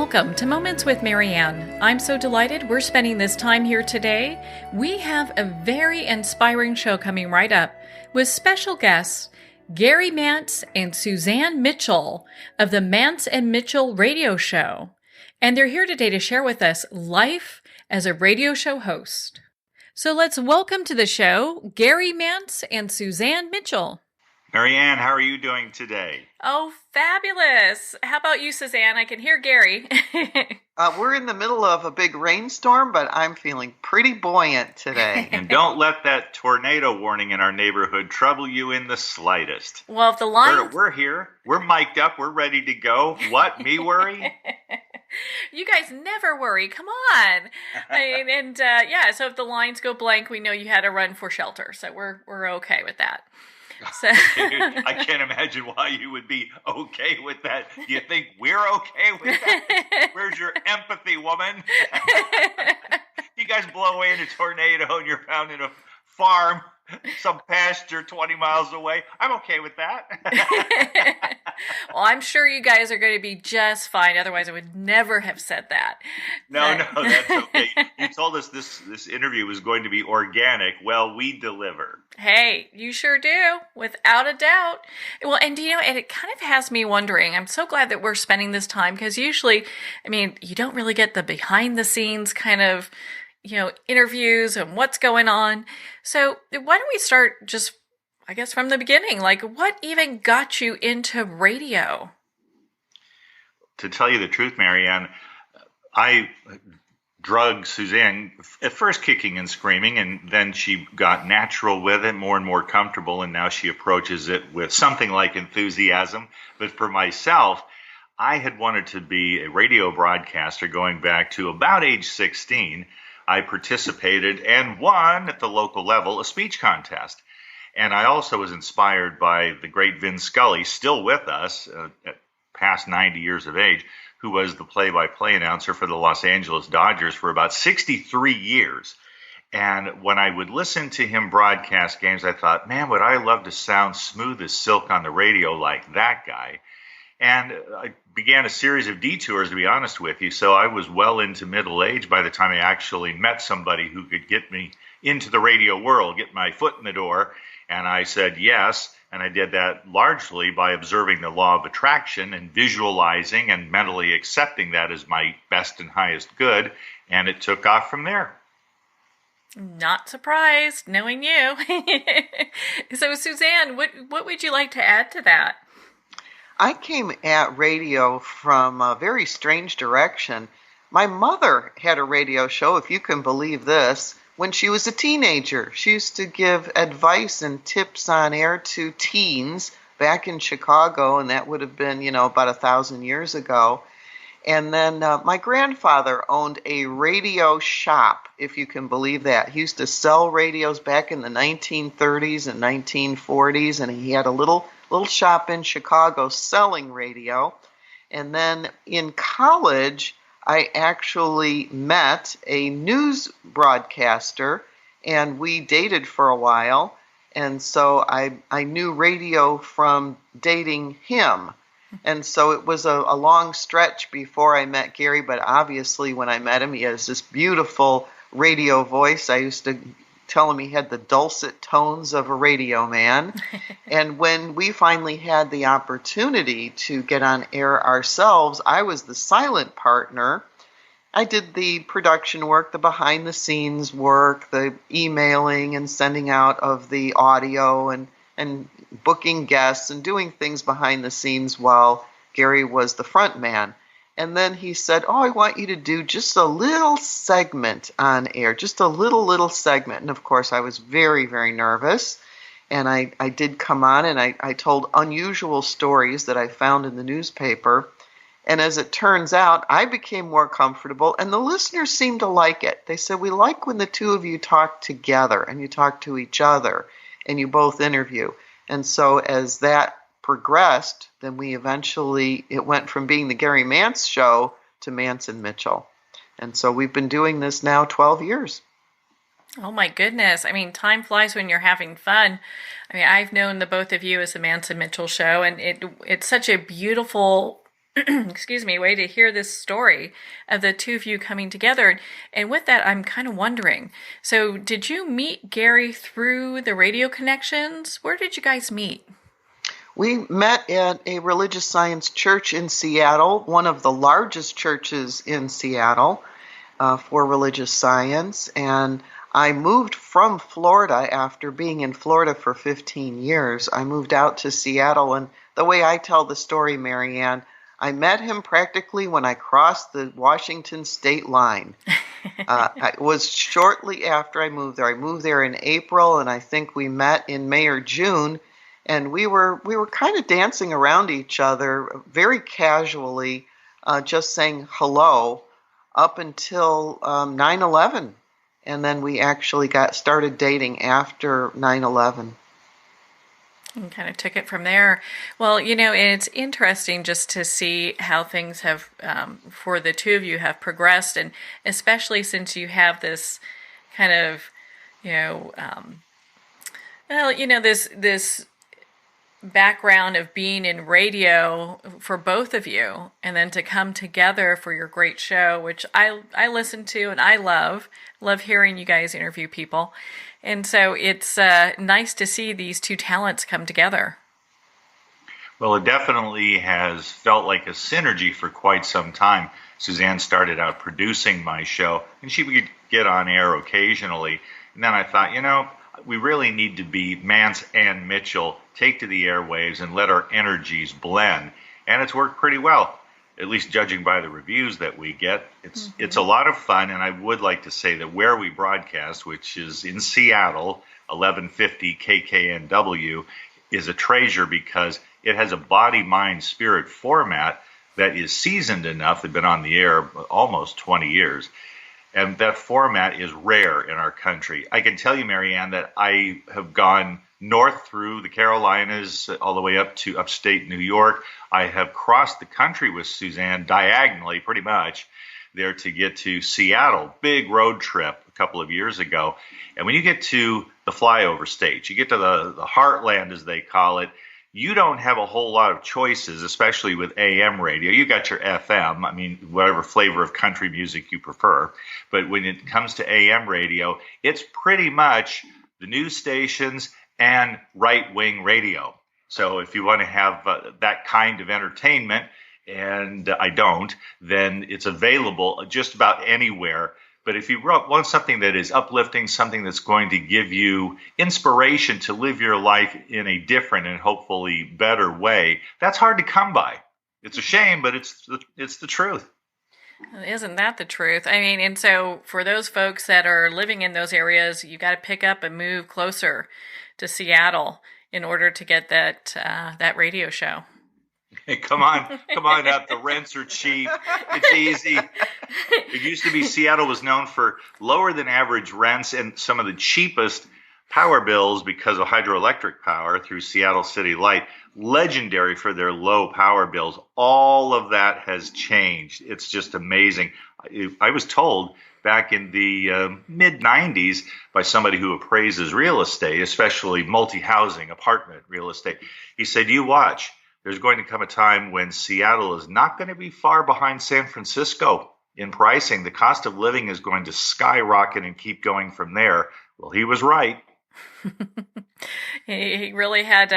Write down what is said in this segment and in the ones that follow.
Welcome to Moments with Marianne. I'm so delighted we're spending this time here today. We have a very inspiring show coming right up with special guests Gary Mantz and Suzanne Mitchell of the Mantz and Mitchell radio show. And they're here today to share with us life as a radio show host. So let's welcome to the show Gary Mantz and Suzanne Mitchell. Marianne, how are you doing today? Oh, fabulous. How about you, Suzanne? I can hear Gary. We're in the middle of a big rainstorm, but I'm feeling pretty buoyant today. And don't let that tornado warning in our neighborhood trouble you in the slightest. Well, if the line... We're here. We're mic'd up. We're ready to go. What? Me worry? You guys never worry. Come on. So if the lines go blank, we know you had to run for shelter. So we're okay with that. So I can't imagine why you would be okay with that. Do you think we're okay with that? Where's your empathy, woman? You guys blow away in a tornado and you're found in a farm, some pasture 20 miles away. I'm okay with that. Well, I'm sure you guys are going to be just fine. Otherwise, I would never have said that. No, that's okay. You told us this interview was going to be organic. Well, we deliver. Hey, you sure do, without a doubt. Well, and it kind of has me wondering, I'm so glad that we're spending this time because usually, you don't really get the behind the scenes kind of, interviews and what's going on. So why don't we start just, I guess, from the beginning? Like, what even got you into radio? To tell you the truth, Marianne, I drugged Suzanne, at first kicking and screaming, and then she got natural with it, more and more comfortable, and now she approaches it with something like enthusiasm. But for myself, I had wanted to be a radio broadcaster going back to about age 16. I participated and won at the local level a speech contest. And I also was inspired by the great Vin Scully, still with us at past 90 years of age, who was the play-by-play announcer for the Los Angeles Dodgers for about 63 years. And when I would listen to him broadcast games, I thought, man, would I love to sound smooth as silk on the radio like that guy. And I began a series of detours, to be honest with you. So I was well into middle age by the time I actually met somebody who could get me into the radio world, get my foot in the door. And I said yes. And I did that largely by observing the law of attraction and visualizing and mentally accepting that as my best and highest good. And it took off from there. Not surprised, knowing you. So, Suzanne, what would you like to add to that? I came at radio from a very strange direction. My mother had a radio show, if you can believe this, when she was a teenager. She used to give advice and tips on air to teens back in Chicago, and that would have been, about 1,000 years ago. And then my grandfather owned a radio shop, if you can believe that. He used to sell radios back in the 1930s and 1940s, and he had a little shop in Chicago selling radio. And then in college, I actually met a news broadcaster, and we dated for a while. And so I knew radio from dating him. And so it was a long stretch before I met Gary, but obviously when I met him, he has this beautiful radio voice. I used to tell him he had the dulcet tones of a radio man. And when we finally had the opportunity to get on air ourselves, I was the silent partner. I did the production work, the behind-the-scenes work, the emailing and sending out of the audio and booking guests and doing things behind the scenes while Gary was the front man. And then he said, I want you to do just a little segment on air, just a little segment. And of course, I was very, very nervous. And I did come on and I told unusual stories that I found in the newspaper. And as it turns out, I became more comfortable and the listeners seemed to like it. They said, we like when the two of you talk together and you talk to each other and you both interview. And so as that progressed, then it went from being the Gary Mantz show to Mantz and Mitchell. And so we've been doing this now 12 years. Oh my goodness. Time flies when you're having fun. I've known the both of you as the Mantz and Mitchell show, and it's such a beautiful excuse me, way to hear this story of the two of you coming together. And with that, I'm kind of wondering, so did you meet Gary through the radio connections? Where did you guys meet? We met at a religious science church in Seattle, one of the largest churches in Seattle for religious science. And I moved from Florida after being in Florida for 15 years. I moved out to Seattle, and the way I tell the story, Marianne, I met him practically when I crossed the Washington state line. It was shortly after I moved there. I moved there in April, and I think we met in May or June, and we were kind of dancing around each other very casually, just saying hello up until 9/11. And then we actually started dating after 9/11. And kind of took it from there. Well, and it's interesting just to see how things have, for the two of you, have progressed, and especially since you have this kind of, this background of being in radio for both of you, and then to come together for your great show, which I listen to and I love hearing you guys interview people. And so it's nice to see these two talents come together. Well, it definitely has felt like a synergy for quite some time. Suzanne started out producing my show, and she would get on air occasionally. And then I thought, we really need to be Mantz and Mitchell, take to the airwaves and let our energies blend. And it's worked pretty well, at least judging by the reviews that we get. It's a lot of fun, and I would like to say that where we broadcast, which is in Seattle, 1150 KKNW, is a treasure because it has a body, mind, spirit format that is seasoned enough. They've been on the air almost 20 years. And that format is rare in our country. I can tell you, Marianne, that I have gone north through the Carolinas all the way up to upstate New York. I have crossed the country with Suzanne diagonally, pretty much, there to get to Seattle. Big road trip a couple of years ago. And when you get to the flyover stage, you get to the heartland, as they call it, you don't have a whole lot of choices, especially with AM radio. You got your FM, whatever flavor of country music you prefer. But when it comes to AM radio, it's pretty much the news stations and right-wing radio. So if you want to have that kind of entertainment, and I don't, then it's available just about anywhere. But if you want something that is uplifting, something that's going to give you inspiration to live your life in a different and hopefully better way, that's hard to come by. It's a shame, but it's the truth. Isn't that the truth? And so for those folks that are living in those areas, you got to pick up and move closer to Seattle in order to get that radio show. Hey, come on up. The rents are cheap. It's easy. It used to be Seattle was known for lower than average rents and some of the cheapest power bills because of hydroelectric power through Seattle City Light. Legendary for their low power bills. All of that has changed. It's just amazing. I was told back in the mid-90s by somebody who appraises real estate, especially multi-housing apartment real estate. He said, you watch. There's going to come a time when Seattle is not going to be far behind San Francisco in pricing. The cost of living is going to skyrocket and keep going from there. Well, he was right. He really had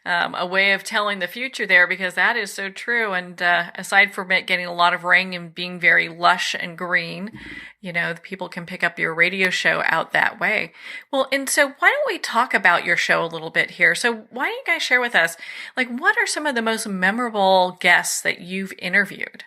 a way of telling the future there, because that is so true. And aside from it getting a lot of rain and being very lush and green, the people can pick up your radio show out that way. Well, and so why don't we talk about your show a little bit here? So why don't you guys share with us, what are some of the most memorable guests that you've interviewed?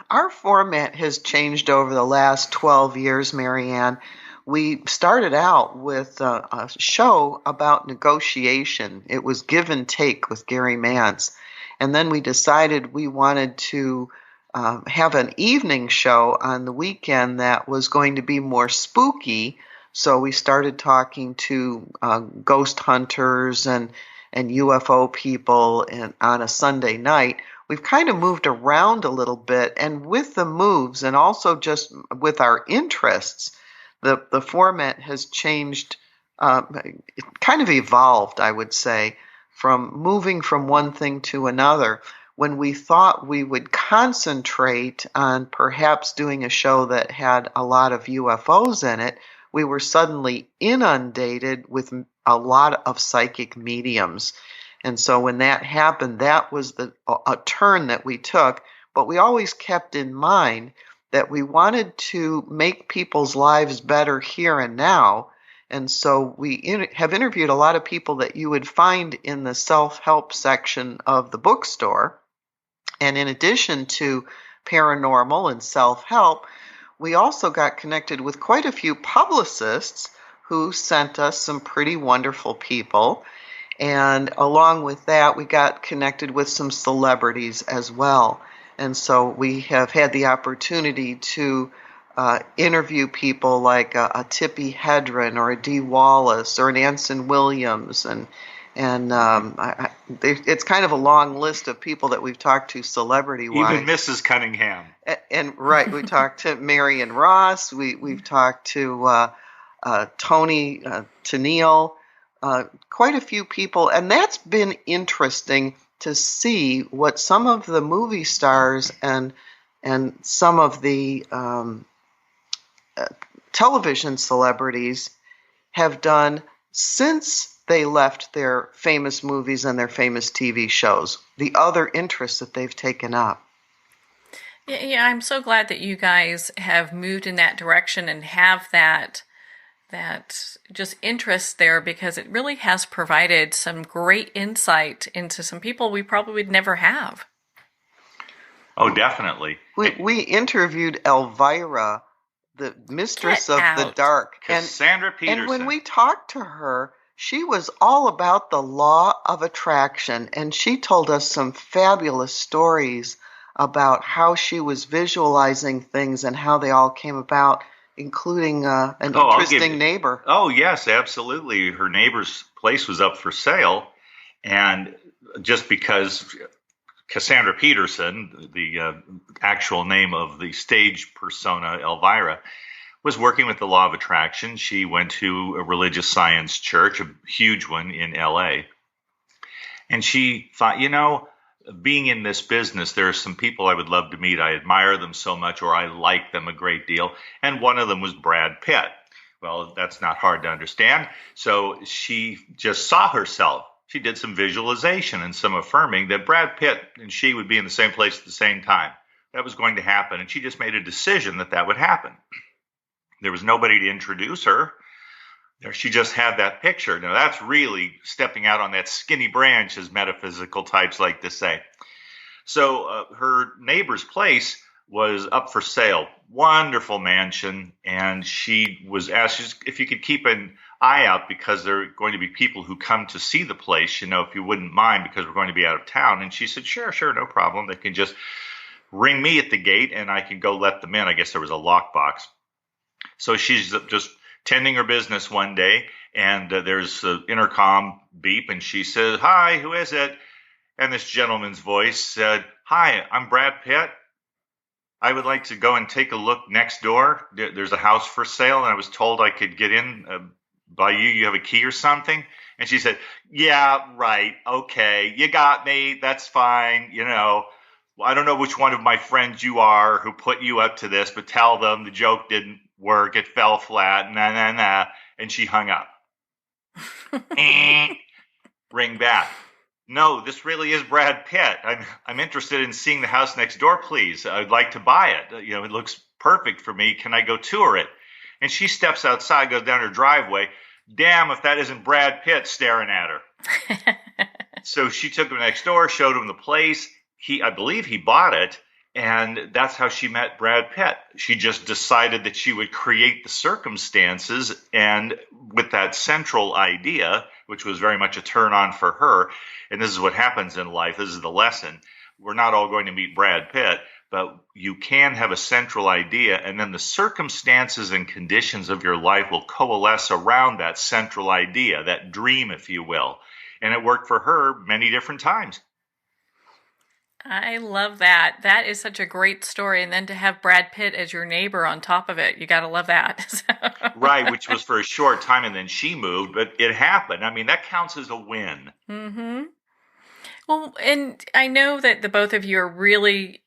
Our format has changed over the last 12 years, Marianne. We started out with a show about negotiation. It was Give and Take with Gary Mantz. And then we decided we wanted to have an evening show on the weekend that was going to be more spooky. So we started talking to ghost hunters and UFO people on a Sunday night. We've kind of moved around a little bit. And with the moves and also just with our interests, the format has changed, kind of evolved, I would say, from moving from one thing to another. when we thought we would concentrate on perhaps doing a show that had a lot of UFOs in it, we were suddenly inundated with a lot of psychic mediums. And so when that happened, that was a turn that we took. But we always kept in mind that we wanted to make people's lives better here and now. And so we have interviewed a lot of people that you would find in the self-help section of the bookstore. And in addition to paranormal and self-help, we also got connected with quite a few publicists who sent us some pretty wonderful people. And along with that, we got connected with some celebrities as well. And so we have had the opportunity to interview people like a Tippi Hedren or a Dee Wallace or an Anson Williams. And it's kind of a long list of people that we've talked to celebrity-wise. Even Mrs. Cunningham. And right, we talked to Marion Ross. We've talked to Tony Tennille, quite a few people, and that's been interesting to see what some of the movie stars and some of the television celebrities have done since they left their famous movies and their famous TV shows, the other interests that they've taken up. Yeah, I'm so glad that you guys have moved in that direction and have that just interest there, because it really has provided some great insight into some people we probably would never have. Oh, definitely. We interviewed Elvira, the mistress of the dark. Cassandra Peterson. And when we talked to her, she was all about the law of attraction, and she told us some fabulous stories about how she was visualizing things and how they all came about, including an interesting neighbor. Oh, yes, absolutely. Her neighbor's place was up for sale, and just because Cassandra Peterson, the actual name of the stage persona Elvira, was working with the law of attraction. She went to a religious science church, a huge one in LA. And she thought, being in this business, there are some people I would love to meet. I admire them so much, or I like them a great deal. And one of them was Brad Pitt. Well, that's not hard to understand. So she just saw herself. She did some visualization and some affirming that Brad Pitt and she would be in the same place at the same time. That was going to happen. And she just made a decision that would happen. There was nobody to introduce her. She just had that picture. Now, that's really stepping out on that skinny branch, as metaphysical types like to say. So her neighbor's place was up for sale. Wonderful mansion. And she was asked if you could keep an eye out, because there are going to be people who come to see the place, if you wouldn't mind, because we're going to be out of town. And she said, sure, no problem. They can just ring me at the gate and I can go let them in. I guess there was a lockbox. So she's just tending her business one day, and there's an intercom beep, and she says, "Hi, who is it?" And this gentleman's voice said, "Hi, I'm Brad Pitt. I would like to go and take a look next door. There's a house for sale, and I was told I could get in by you. You have a key or something?" And she said, "Yeah, right. Okay, you got me. That's fine. I don't know which one of my friends you are who put you up to this, but tell them the joke didn't work. It fell flat. Nah. And she hung up. Ring back. "No, this really is Brad Pitt. I'm interested in seeing the house next door, please. I'd like to buy it. It looks perfect for me. Can I go tour it?" And she steps outside, goes down her driveway. Damn if that isn't Brad Pitt staring at her. So she took him next door, showed him the place. I believe he bought it. And that's how she met Brad Pitt. She just decided that she would create the circumstances, and with that central idea, which was very much a turn on for her. And this is what happens in life. This is the lesson. We're not all going to meet Brad Pitt, but you can have a central idea, and then the circumstances and conditions of your life will coalesce around that central idea, that dream, if you will. And it worked for her many different times. I love that. That is such a great story. And then to have Brad Pitt as your neighbor on top of it, you got to love that. Right, which was for a short time, and then she moved, but it happened. I mean, that counts as a win. Mm-hmm. Well, and I know that the both of you are really,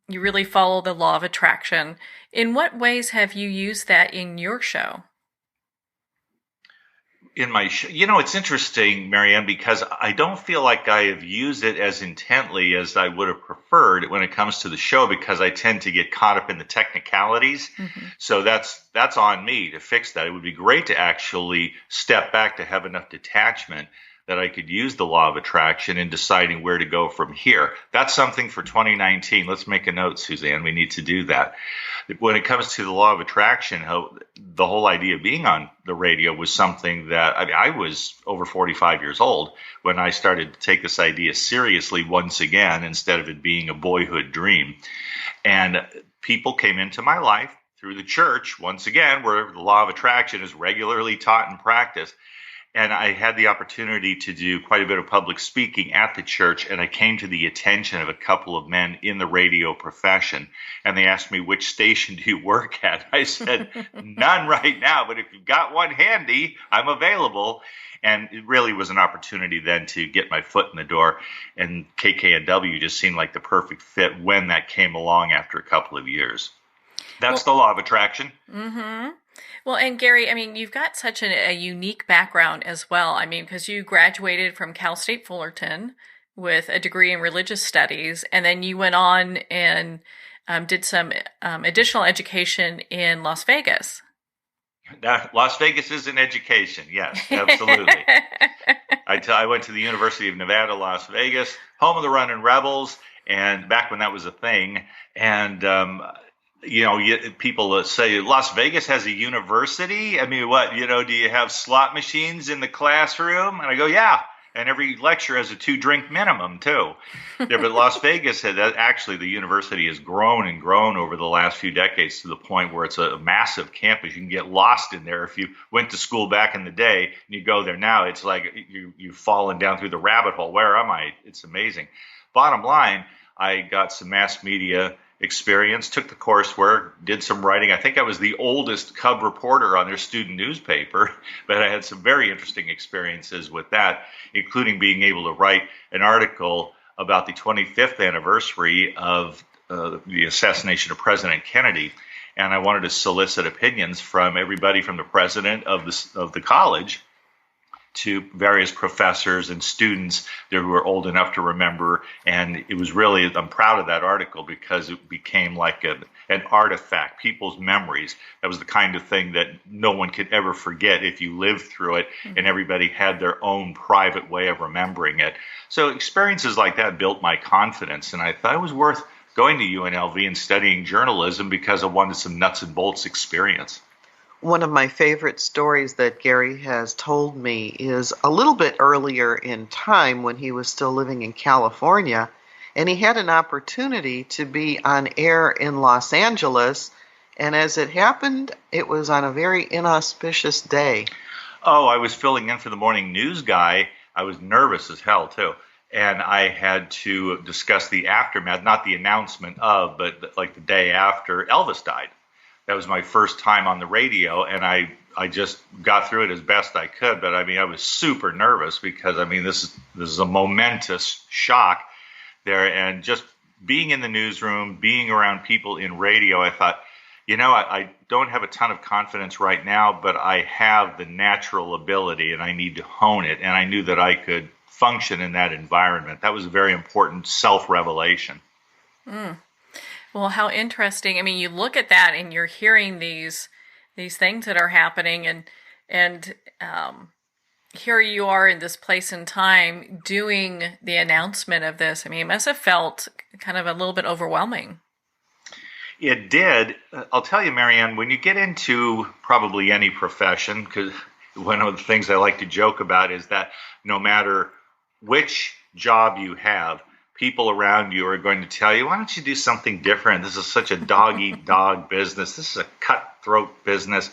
you really follow the law of attraction. In what ways have you used that in your show? In my show, it's interesting, Marianne, because I don't feel like I have used it as intently as I would have preferred when it comes to the show, because I tend to get caught up in the technicalities. Mm-hmm. So that's on me to fix that. It would be great to actually step back, to have enough detachment that I could use the law of attraction in deciding where to go from here. That's something for 2019. Let's make a note, Suzanne. We need to do that. When it comes to the law of attraction, the whole idea of being on the radio was something that I was over 45 years old when I started to take this idea seriously once again, instead of it being a boyhood dream. And people came into my life through the church, once again, where the law of attraction is regularly taught and practiced. And I had the opportunity to do quite a bit of public speaking at the church, and I came to the attention of a couple of men in the radio profession, and they asked me, which station do you work at? I said, none right now, but if you've got one handy, I'm available. And it really was an opportunity then to get my foot in the door, and KKNW just seemed like the perfect fit when that came along after a couple of years. That's the law of attraction. Mm-hmm. Well, and Gary, I mean, you've got such a unique background as well. I mean, because you graduated from Cal State Fullerton with a degree in religious studies, and then you went on and did some additional education in Las Vegas. Las Vegas is an education. Yes, absolutely. I went to the University of Nevada, Las Vegas, home of the Running Rebels, and back when that was a thing. And people say Las Vegas has a university. I mean, what, do you have slot machines in the classroom? And I go, yeah. And every lecture has a 2-drink minimum too. Yeah, but Las Vegas actually, the university has grown and grown over the last few decades to the point where it's a massive campus. You can get lost in there if you went to school back in the day and you go there now. It's like you've fallen down through the rabbit hole. Where am I? It's amazing. Bottom line, I got some mass media experience, took the coursework, did some writing. I think I was the oldest cub reporter on their student newspaper, but I had some very interesting experiences with that, including being able to write an article about the 25th anniversary of the assassination of President Kennedy. And I wanted to solicit opinions from everybody from the president of the college to various professors and students there who were old enough to remember. And it was really, I'm proud of that article because it became like an artifact, people's memories. That was the kind of thing that no one could ever forget if you lived through it, and everybody had their own private way of remembering it. So experiences like that built my confidence, and I thought it was worth going to UNLV and studying journalism because I wanted some nuts and bolts experience. One of my favorite stories that Gary has told me is a little bit earlier in time when he was still living in California, and he had an opportunity to be on air in Los Angeles, and as it happened, it was on a very inauspicious day. Oh, I was filling in for the morning news guy. I was nervous as hell, too. And I had to discuss the aftermath, not the announcement of, but like the day after Elvis died. That was my first time on the radio, and I just got through it as best I could. But I mean, I was super nervous because this is a momentous shock there, and just being in the newsroom, being around people in radio, I thought, I don't have a ton of confidence right now, but I have the natural ability, and I need to hone it. And I knew that I could function in that environment. That was a very important self-revelation. Mm. Well, how interesting. I mean, you look at that and you're hearing these things that are happening, and here you are in this place and time doing the announcement of this. I mean, it must have felt kind of a little bit overwhelming. It did. I'll tell you, Marianne, when you get into probably any profession, because one of the things I like to joke about is that no matter which job you have, people around you are going to tell you, why don't you do something different? This is such a dog-eat-dog business. This is a cutthroat business.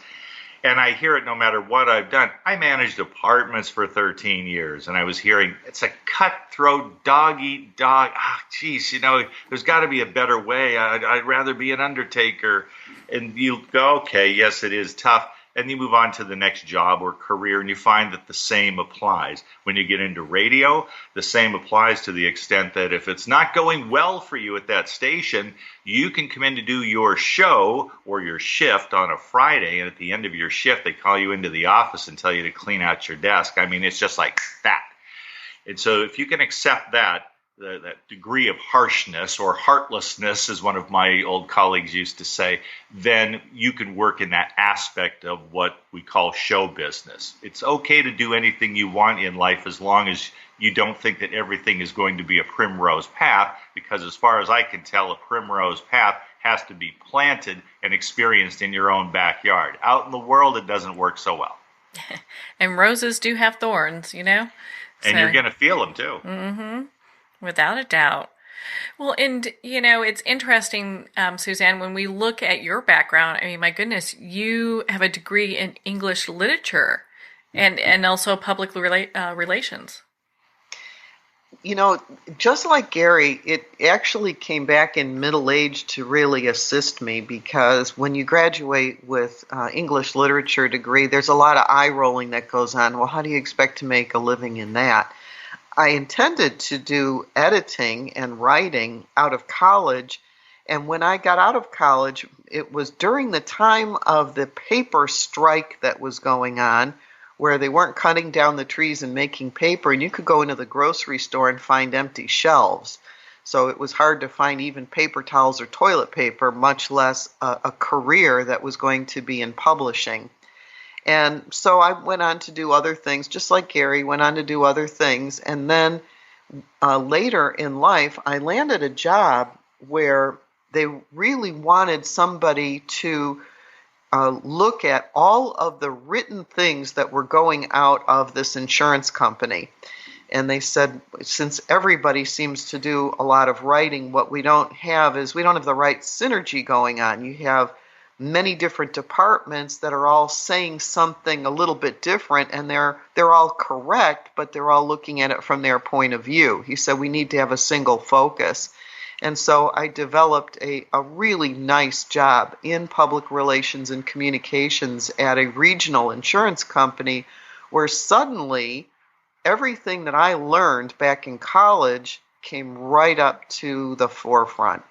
And I hear it no matter what I've done. I managed apartments for 13 years, and I was hearing, it's a cutthroat, dog-eat-dog. Geez, there's got to be a better way. I'd rather be an undertaker. And you go, okay, yes, it is tough. and you move on to the next job or career, and you find that the same applies. When you get into radio, the same applies to the extent that if it's not going well for you at that station, you can come in to do your show or your shift on a Friday, and at the end of your shift, they call you into the office and tell you to clean out your desk. I mean, it's just like that. And so if you can accept that degree of harshness or heartlessness, as one of my old colleagues used to say, then you can work in that aspect of what we call show business. It's okay to do anything you want in life as long as you don't think that everything is going to be a primrose path, because as far as I can tell, a primrose path has to be planted and experienced in your own backyard. Out in the world, it doesn't work so well. And roses do have thorns, you know? And you're going to feel them too. Mm-hmm. Without a doubt. Well, and, you know, it's interesting, Suzanne, when we look at your background, I mean, my goodness, you have a degree in English literature and also public relations. You know, just like Gary, it actually came back in middle age to really assist me, because when you graduate with English literature degree, there's a lot of eye rolling that goes on. Well, how do you expect to make a living in that? I intended to do editing and writing out of college, and when I got out of college, it was during the time of the paper strike that was going on, where they weren't cutting down the trees and making paper, and you could go into the grocery store and find empty shelves. So it was hard to find even paper towels or toilet paper, much less a career that was going to be in publishing. And so I went on to do other things, just like Gary, went on to do other things. And then later in life, I landed a job where they really wanted somebody to look at all of the written things that were going out of this insurance company. And they said, since everybody seems to do a lot of writing, what we don't have is we don't have the right synergy going on. You have many different departments that are all saying something a little bit different, and they're all correct, but they're all looking at it from their point of view. He said we need to have a single focus. And so I developed a really nice job in public relations and communications at a regional insurance company, where suddenly everything that I learned back in college came right up to the forefront.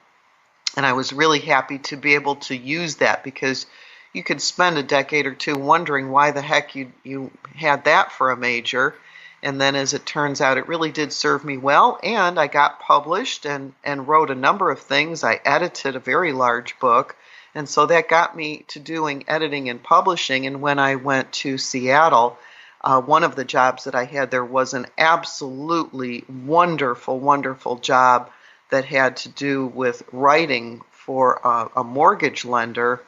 And I was really happy to be able to use that, because you could spend a decade or two wondering why the heck you had that for a major. And then as it turns out, it really did serve me well. And I got published and wrote a number of things. I edited a very large book. And so that got me to doing editing and publishing. And when I went to Seattle, one of the jobs that I had there was an absolutely wonderful, wonderful job that had to do with writing for a mortgage lender.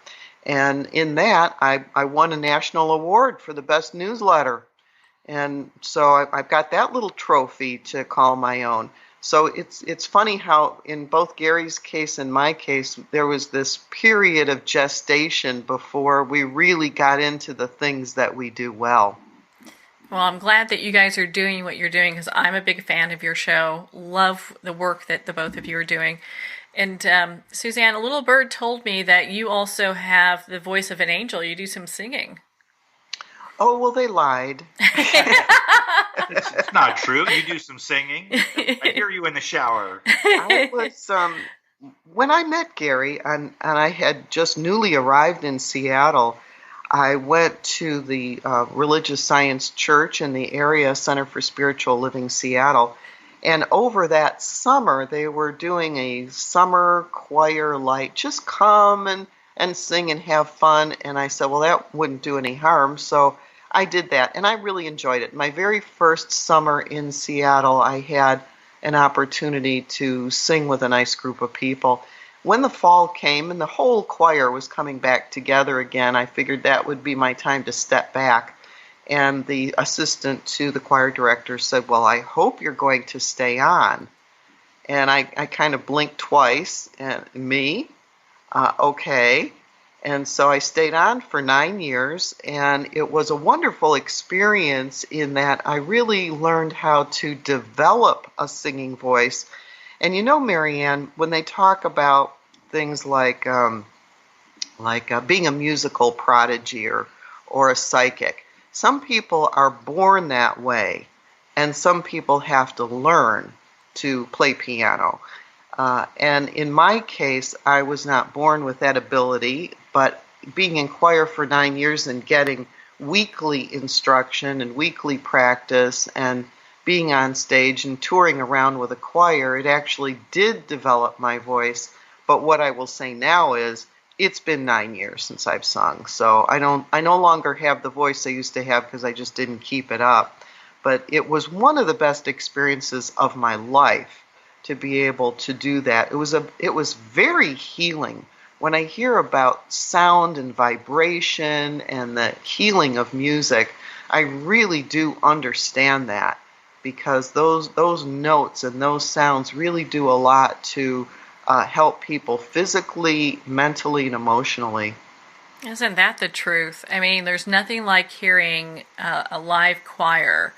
And in that, I won a national award for the best newsletter. And so I've got that little trophy to call my own. So it's funny how in both Gary's case and my case, there was this period of gestation before we really got into the things that we do well. Well, I'm glad that you guys are doing what you're doing, because I'm a big fan of your show. Love the work that the both of you are doing. And Suzanne, a little bird told me that you also have the voice of an angel. You do some singing. Oh, well, they lied. It's not true. You do some singing. I hear you in the shower. I was, when I met Gary, and I had just newly arrived in Seattle, I went to the Religious Science Church in the area, Center for Spiritual Living Seattle. And over that summer, they were doing a summer choir light. Just come and sing and have fun. And I said, well, that wouldn't do any harm. So I did that, and I really enjoyed it. My very first summer in Seattle, I had an opportunity to sing with a nice group of people. When the fall came and the whole choir was coming back together again, I figured that would be my time to step back. And the assistant to the choir director said, well, I hope you're going to stay on. And I kind of blinked twice, and okay. And so I stayed on for 9 years, and it was a wonderful experience in that I really learned how to develop a singing voice. And you know, Marianne, when they talk about things like being a musical prodigy or a psychic. Some people are born that way, and some people have to learn to play piano. And in my case, I was not born with that ability, but being in choir for 9 years and getting weekly instruction and weekly practice and being on stage and touring around with a choir, it actually did develop my voice. But what I will say now is it's been 9 years since I've sung. So I no longer have the voice I used to have because I just didn't keep it up. But it was one of the best experiences of my life to be able to do that. It was very healing. When I hear about sound and vibration and the healing of music, I really do understand that, because those notes and those sounds really do a lot to help people physically, mentally, and emotionally. Isn't that the truth? I mean, there's nothing like hearing a live choir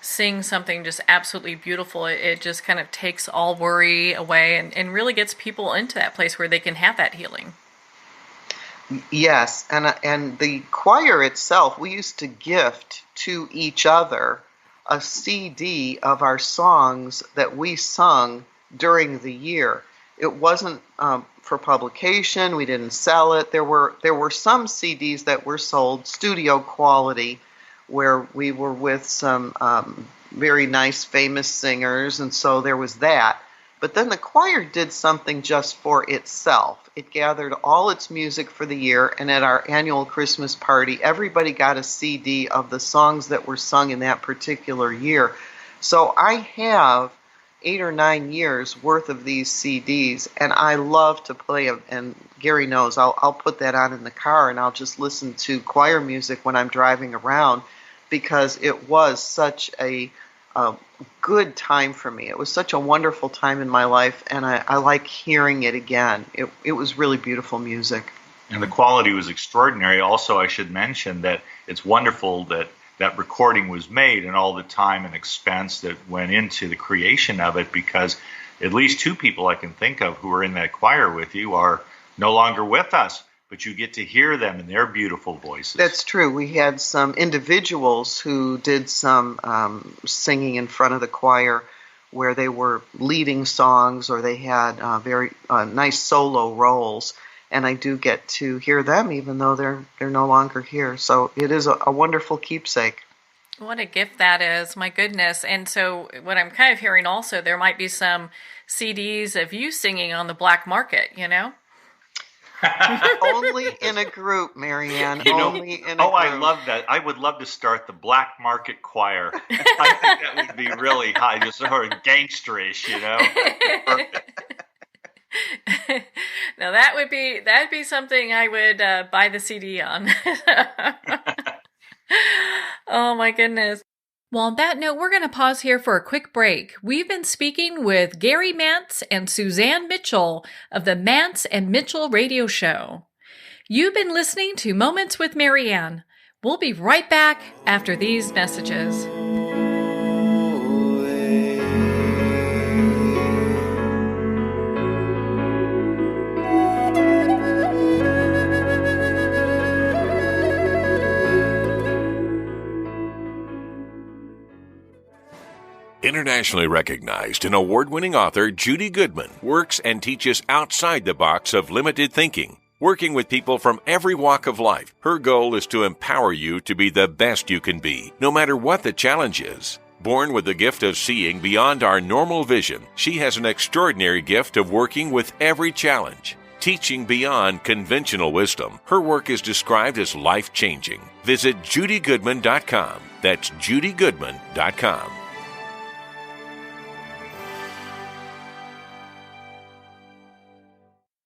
sing something just absolutely beautiful. It just kind of takes all worry away and really gets people into that place where they can have that healing. Yes, and the choir itself, we used to gift to each other a CD of our songs that we sung during the year. It wasn't for publication. We didn't sell it. There were some CDs that were sold studio quality, where we were with some very nice famous singers, and so there was that. But then the choir did something just for itself. It gathered all its music for the year, and at our annual Christmas party, everybody got a CD of the songs that were sung in that particular year. So I have 8 or 9 years worth of these CDs, and I love to play them. And Gary knows I'll put that on in the car, and I'll just listen to choir music when I'm driving around, because it was such a good time for me. It was such a wonderful time in my life, and I like hearing it again. It was really beautiful music. And the quality was extraordinary. Also, I should mention that it's wonderful that that recording was made and all the time and expense that went into the creation of it, because at least 2 people I can think of who were in that choir with you are no longer with us, but you get to hear them in their beautiful voices. That's true. We had some individuals who did some singing in front of the choir where they were leading songs, or they had very nice solo roles. And I do get to hear them even though they're no longer here. So it is a wonderful keepsake. What a gift that is. My goodness. And so what I'm kind of hearing also, there might be some CDs of you singing on the black market, you know? Only in a group, Marianne. Only in a group. I love that. I would love to start the black market choir. I think that would be really high, just sort of gangsterish, you know? Now that'd be something I would buy the CD on. Oh my goodness. Well, on that note, we're going to pause here for a quick break. We've been speaking with Gary Mantz and Suzanne Mitchell of the Mantz and Mitchell Radio Show. You've been listening to Moments with Marianne. We'll be right back after these messages. Internationally recognized and award-winning author Judy Goodman works and teaches outside the box of limited thinking. Working with people from every walk of life, her goal is to empower you to be the best you can be, no matter what the challenge is. Born with the gift of seeing beyond our normal vision, she has an extraordinary gift of working with every challenge. Teaching beyond conventional wisdom, her work is described as life-changing. Visit judygoodman.com. That's judygoodman.com.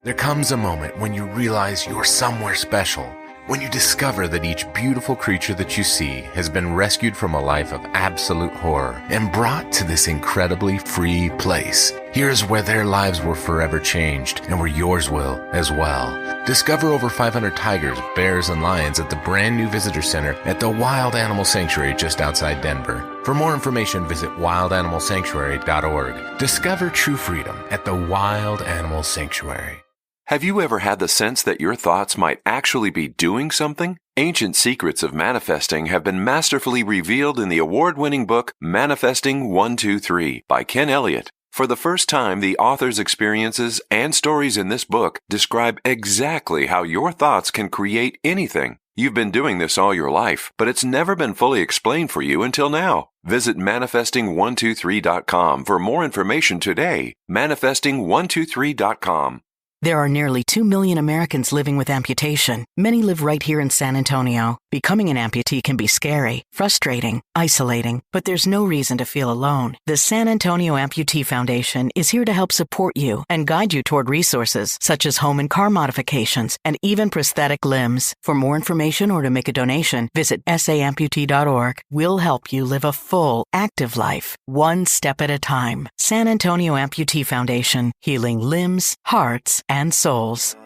There comes a moment when you realize you're somewhere special, when you discover that each beautiful creature that you see has been rescued from a life of absolute horror and brought to this incredibly free place. Here's where their lives were forever changed, and where yours will as well. Discover over 500 tigers, bears, and lions at the brand new visitor center at the Wild Animal Sanctuary just outside Denver. For more information, visit wildanimalsanctuary.org. Discover true freedom at the Wild Animal Sanctuary. Have you ever had the sense that your thoughts might actually be doing something? Ancient secrets of manifesting have been masterfully revealed in the award-winning book Manifesting 123 by Ken Elliott. For the first time, the author's experiences and stories in this book describe exactly how your thoughts can create anything. You've been doing this all your life, but it's never been fully explained for you until now. Visit manifesting123.com for more information today. Manifesting123.com. There are nearly 2 million Americans living with amputation. Many live right here in San Antonio. Becoming an amputee can be scary, frustrating, isolating, but there's no reason to feel alone. The San Antonio Amputee Foundation is here to help support you and guide you toward resources such as home and car modifications and even prosthetic limbs. For more information or to make a donation, visit saamputee.org. We'll help you live a full, active life, one step at a time. San Antonio Amputee Foundation, healing limbs, hearts, and souls.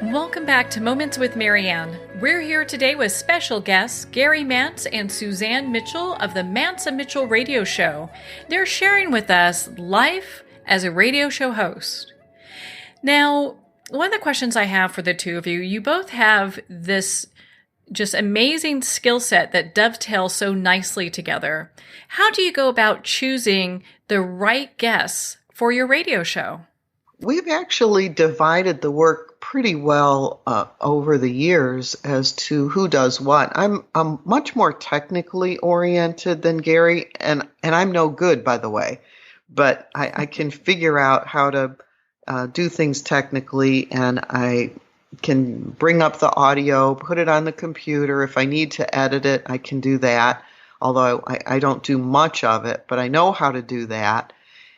Welcome back to Moments with Marianne. We're here today with special guests Gary Mantz and Suzanne Mitchell of the Mantz and Mitchell radio show. They're sharing with us life as a radio show host. Now, one of the questions I have for the two of you, you both have this just amazing skill set that dovetails so nicely together. How do you go about choosing the right guests for your radio show? We've actually divided the work pretty well over the years as to who does what. I'm much more technically oriented than Gary, and I'm no good, by the way, but I can figure out how to do things technically, and I can bring up the audio, put it on the computer. If I need to edit it, I can do that, although I don't do much of it, but I know how to do that.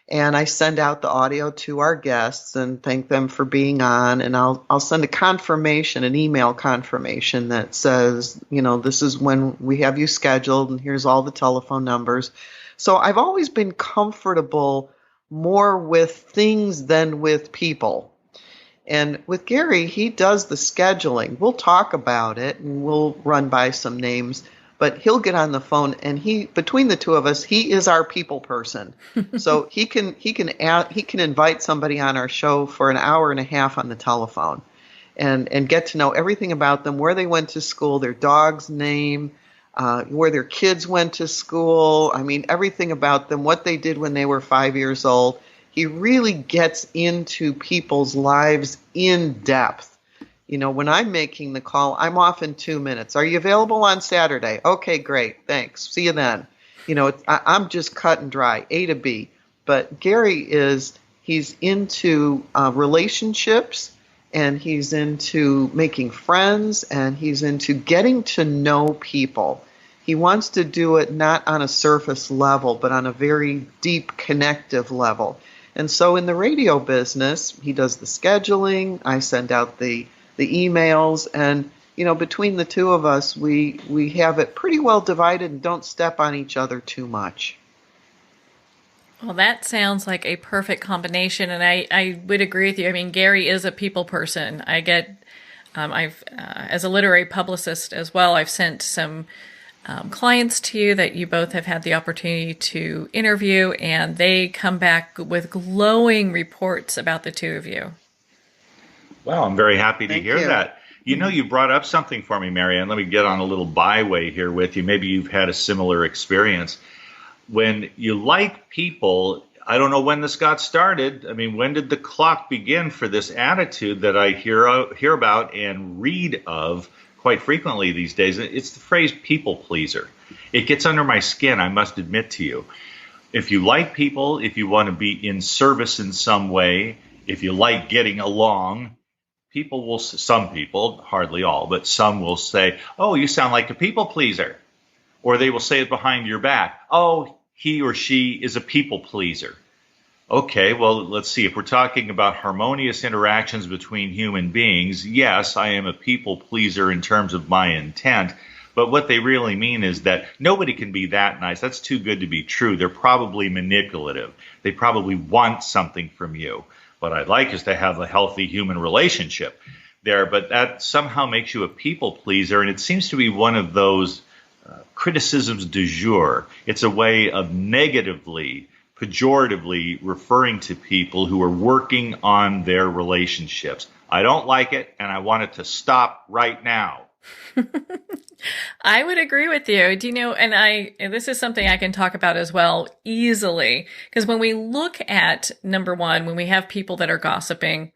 And I send out the audio to our guests and thank them for being on. And I'll send a confirmation, an email confirmation that says, this is when we have you scheduled and here's all the telephone numbers. So I've always been comfortable more with things than with people. And with Gary, he does the scheduling. We'll talk about it and we'll run by some names. But he'll get on the phone, and between the two of us, he is our people person. So he can invite somebody on our show for an hour and a half on the telephone, and get to know everything about them, where they went to school, their dog's name, where their kids went to school. I mean, everything about them, what they did when they were 5 years old. He really gets into people's lives in depth. When I'm making the call, I'm off in 2 minutes. Are you available on Saturday? Okay, great. Thanks. See you then. I'm just cut and dry, A to B. But Gary he's into relationships, and he's into making friends, and he's into getting to know people. He wants to do it not on a surface level, but on a very deep connective level. And so in the radio business, he does the scheduling. I send out the emails, and between the two of us, we have it pretty well divided and don't step on each other too much. Well, that sounds like a perfect combination, and I would agree with you. I mean, Gary is a people person. I get, as a literary publicist as well, I've sent some clients to you that you both have had the opportunity to interview, and they come back with glowing reports about the two of you. Well, I'm very happy to Thank hear you. that. You brought up something for me, Marianne. Let me get on a little byway here with you. Maybe you've had a similar experience. When you like people, I don't know when this got started. I mean, when did the clock begin for this attitude that I hear about and read of quite frequently these days? It's the phrase people pleaser. It gets under my skin, I must admit to you. If you like people, if you want to be in service in some way, if you like getting along, some people, hardly all, but some will say, oh, you sound like a people pleaser. Or they will say it behind your back. Oh, he or she is a people pleaser. Okay, well, let's see. If we're talking about harmonious interactions between human beings, yes, I am a people pleaser in terms of my intent. But what they really mean is that nobody can be that nice. That's too good to be true. They're probably manipulative. They probably want something from you. What I'd like is to have a healthy human relationship there. But that somehow makes you a people pleaser. And it seems to be one of those criticisms du jour. It's a way of negatively, pejoratively referring to people who are working on their relationships. I don't like it, and I want it to stop right now. I would agree with you. Do you know, and this is something I can talk about as well easily, because when we look at, number one, when we have people that are gossiping,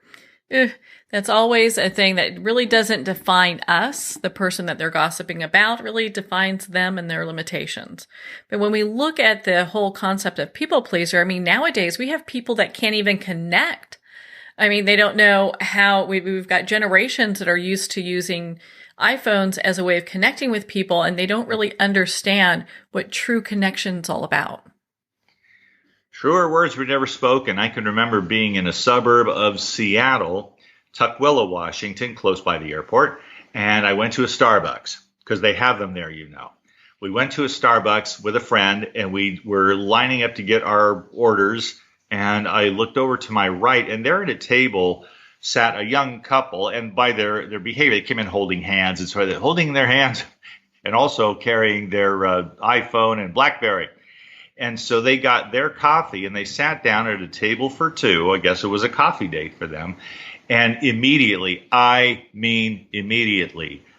that's always a thing that really doesn't define us. The person that they're gossiping about really defines them and their limitations. But when we look at the whole concept of people pleaser, I mean, nowadays we have people that can't even connect. I mean, they don't know how. We've got generations that are used to using iPhones as a way of connecting with people, and they don't really understand what true connection's all about. Truer words were never spoken. I can remember being in a suburb of Seattle, Tukwila, Washington, close by the airport, and I went to a Starbucks because they have them there, you know. We went to a Starbucks with a friend, and we were lining up to get our orders, and I looked over to my right, and there at a table sat a young couple, and by their behavior, they came in holding hands, and so they're holding their hands and also carrying their iPhone and BlackBerry. And so they got their coffee, and they sat down at a table for two. I guess it was a coffee date for them. And immediately,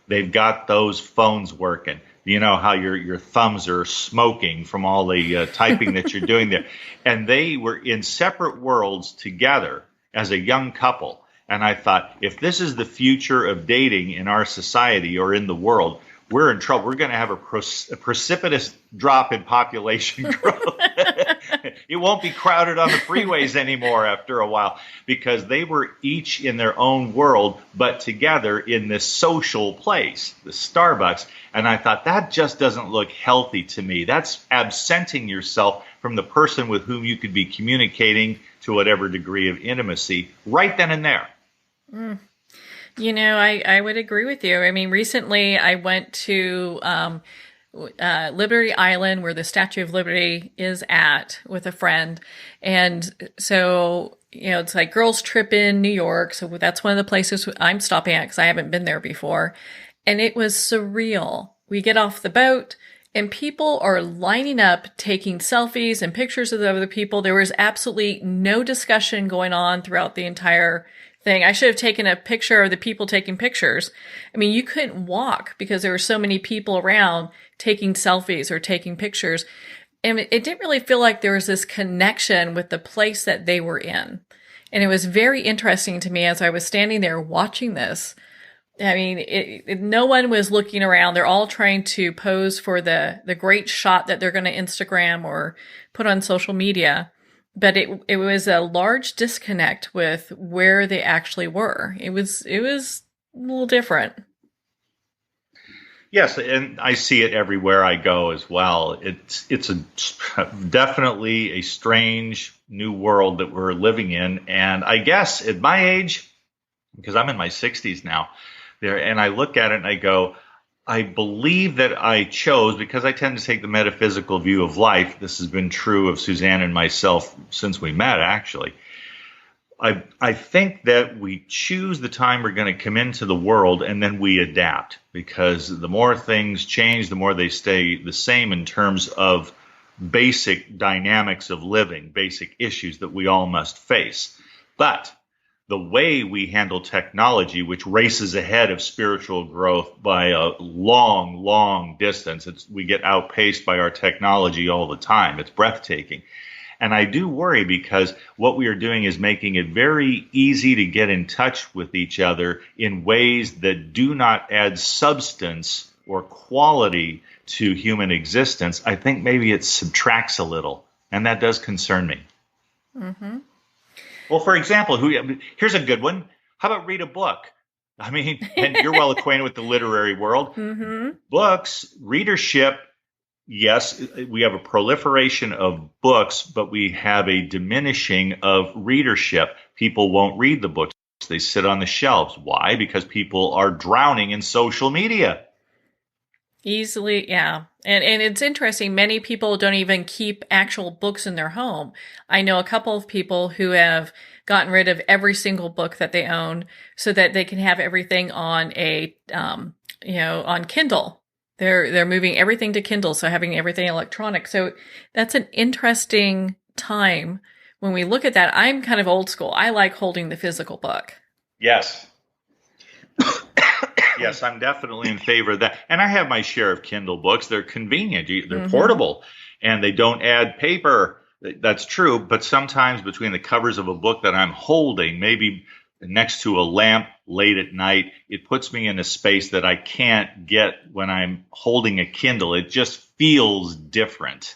they've got those phones working. You know how your thumbs are smoking from all the typing that you're doing there. And they were in separate worlds together as a young couple. And I thought, if this is the future of dating in our society or in the world, we're in trouble. We're going to have a precipitous drop in population growth. It won't be crowded on the freeways anymore after a while, because they were each in their own world, but together in this social place, the Starbucks. And I thought, that just doesn't look healthy to me. That's absenting yourself from the person with whom you could be communicating to whatever degree of intimacy right then and there. Mm. You know, I would agree with you. I mean, recently I went to Liberty Island, where the Statue of Liberty is at, with a friend. And so, you know, it's like girls' trip in New York. So that's one of the places I'm stopping at because I haven't been there before. And it was surreal. We get off the boat and people are lining up, taking selfies and pictures of the other people. There was absolutely no discussion going on throughout the entire thing. I should have taken a picture of the people taking pictures. I mean, you couldn't walk because there were so many people around taking selfies or taking pictures. And it didn't really feel like there was this connection with the place that they were in. And it was very interesting to me as I was standing there watching this. I mean, no one was looking around. They're all trying to pose for the great shot that they're going to Instagram or put on social media. But it was a large disconnect with where they actually were. It was a little different. Yes, and I see it everywhere I go as well. It's definitely a strange new world that we're living in. And I guess at my age, because I'm in my 60s now, and I look at it and I go, I believe that I chose, because I tend to take the metaphysical view of life. This has been true of Suzanne and myself since we met, actually. I think that we choose the time we're going to come into the world, and then we adapt, because the more things change, the more they stay the same in terms of basic dynamics of living, basic issues that we all must face. But the way we handle technology, which races ahead of spiritual growth by a long, long distance, we get outpaced by our technology all the time. It's breathtaking. And I do worry, because what we are doing is making it very easy to get in touch with each other in ways that do not add substance or quality to human existence. I think maybe it subtracts a little, and that does concern me. Mm-hmm. Well, for example, here's a good one. How about read a book? I mean, and you're well acquainted with the literary world. Mm-hmm. Books, readership yes, we have a proliferation of books, but we have a diminishing of readership. People won't read the books. They sit on the shelves. Why? Because people are drowning in social media. Easily, yeah. And it's interesting. Many people don't even keep actual books in their home. I know a couple of people who have gotten rid of every single book that they own so that they can have everything on on Kindle. They're moving everything to Kindle, so having everything electronic. So that's an interesting time when we look at that. I'm kind of old school. I like holding the physical book. Yes. Yes, I'm definitely in favor of that. And I have my share of Kindle books. They're convenient. They're portable, and they don't add paper. That's true. But sometimes between the covers of a book that I'm holding, maybe next to a lamp late at night, it puts me in a space that I can't get when I'm holding a Kindle. It just feels different.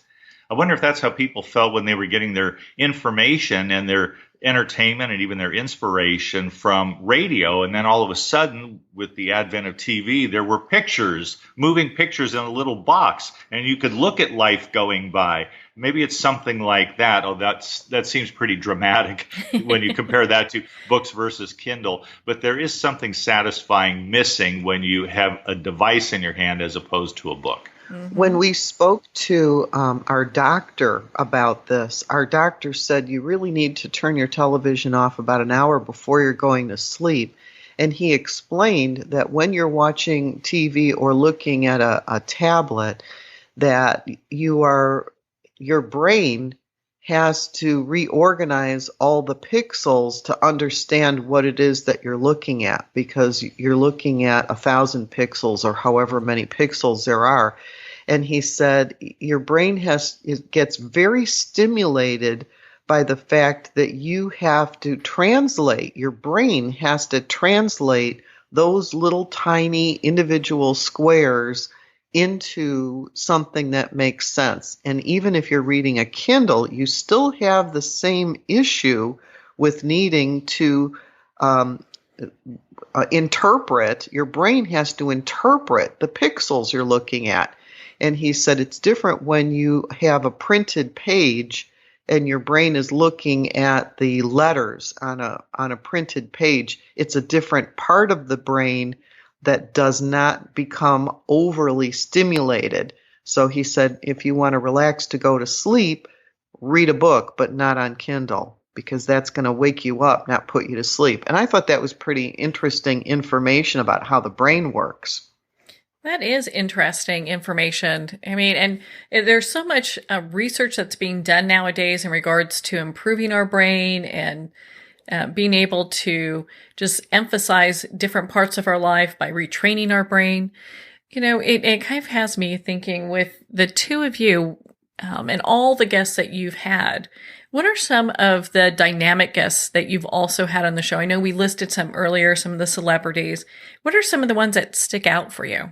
I wonder if that's how people felt when they were getting their information and their entertainment and even their inspiration from radio. And then all of a sudden, with the advent of TV, there were pictures, moving pictures in a little box, and you could look at life going by. Maybe it's something like that. Oh, that seems pretty dramatic when you compare that to books versus Kindle. But there is something satisfying missing when you have a device in your hand as opposed to a book. When we spoke to our doctor about this, our doctor said you really need to turn your television off about an hour before you're going to sleep. And he explained that when you're watching TV or looking at a tablet, that your brain has to reorganize all the pixels to understand what it is that you're looking at, because you're looking at 1,000 pixels or however many pixels there are. And he said your brain gets very stimulated by the fact that you have to translate, your brain has to translate those little tiny individual squares into something that makes sense. And even if you're reading a Kindle, you still have the same issue with needing to interpret. Your brain has to interpret the pixels you're looking at. And he said it's different when you have a printed page and your brain is looking at the letters on a printed page. It's a different part of the brain that does not become overly stimulated. So he said, if you want to relax to go to sleep, read a book, but not on Kindle, because that's going to wake you up, not put you to sleep. And I thought that was pretty interesting information about how the brain works. That is interesting information. I mean, and there's so much research that's being done nowadays in regards to improving our brain and being able to just emphasize different parts of our life by retraining our brain. You know, it kind of has me thinking, with the two of you and all the guests that you've had, what are some of the dynamic guests that you've also had on the show? I know we listed some earlier, some of the celebrities. What are some of the ones that stick out for you?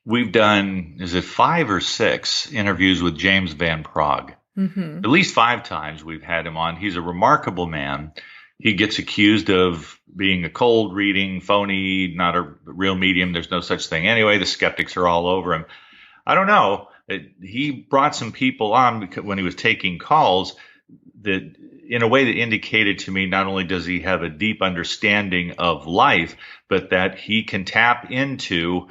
We've done, 5 or 6 interviews with James Van Praagh. Mm-hmm. At least 5 times we've had him on. He's a remarkable man. He gets accused of being a cold reading, phony, not a real medium. There's no such thing. Anyway, the skeptics are all over him. I don't know. He brought some people on when he was taking calls that, in a way that indicated to me, not only does he have a deep understanding of life, but that he can tap into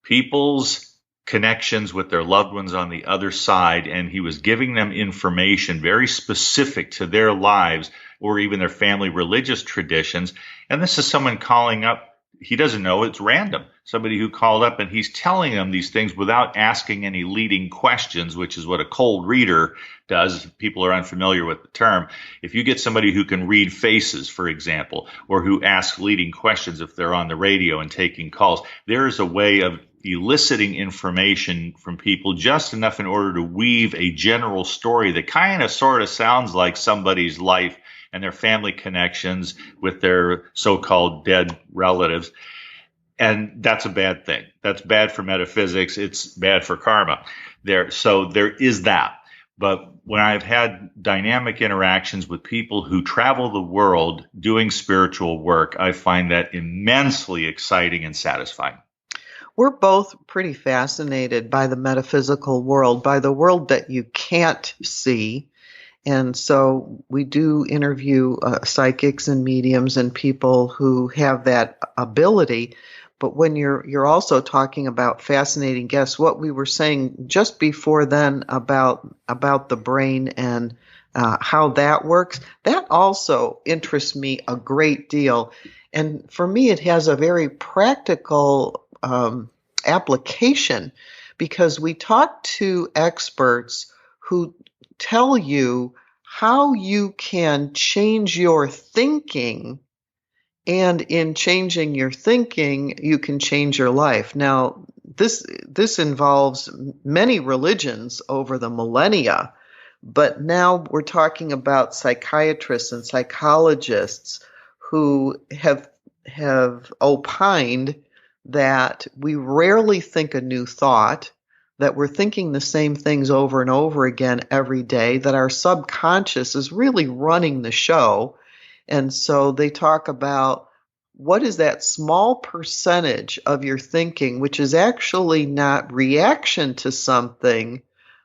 people's connections with their loved ones on the other side, and he was giving them information very specific to their lives or even their family religious traditions. And this is someone calling up. He doesn't know, it's random. Somebody who called up, and he's telling them these things without asking any leading questions, which is what a cold reader does. People are unfamiliar with the term. If you get somebody who can read faces, for example, or who asks leading questions if they're on the radio and taking calls, there is a way of eliciting information from people just enough in order to weave a general story that kind of sort of sounds like somebody's life and their family connections with their so-called dead relatives. And that's a bad thing. That's bad for metaphysics. It's bad for karma. So there is that. But when I've had dynamic interactions with people who travel the world doing spiritual work, I find that immensely exciting and satisfying. We're both pretty fascinated by the metaphysical world, by the world that you can't see. And so we do interview psychics and mediums and people who have that ability. But when you're also talking about fascinating guests, what we were saying just before then about the brain and how that works, that also interests me a great deal. And for me, it has a very practical application, because we talk to experts who tell you how you can change your thinking, and in changing your thinking, you can change your life. Now, this involves many religions over the millennia, but now we're talking about psychiatrists and psychologists who have opined that we rarely think a new thought, that we're thinking the same things over and over again every day, that our subconscious is really running the show. And so they talk about what is that small percentage of your thinking, which is actually not reaction to something,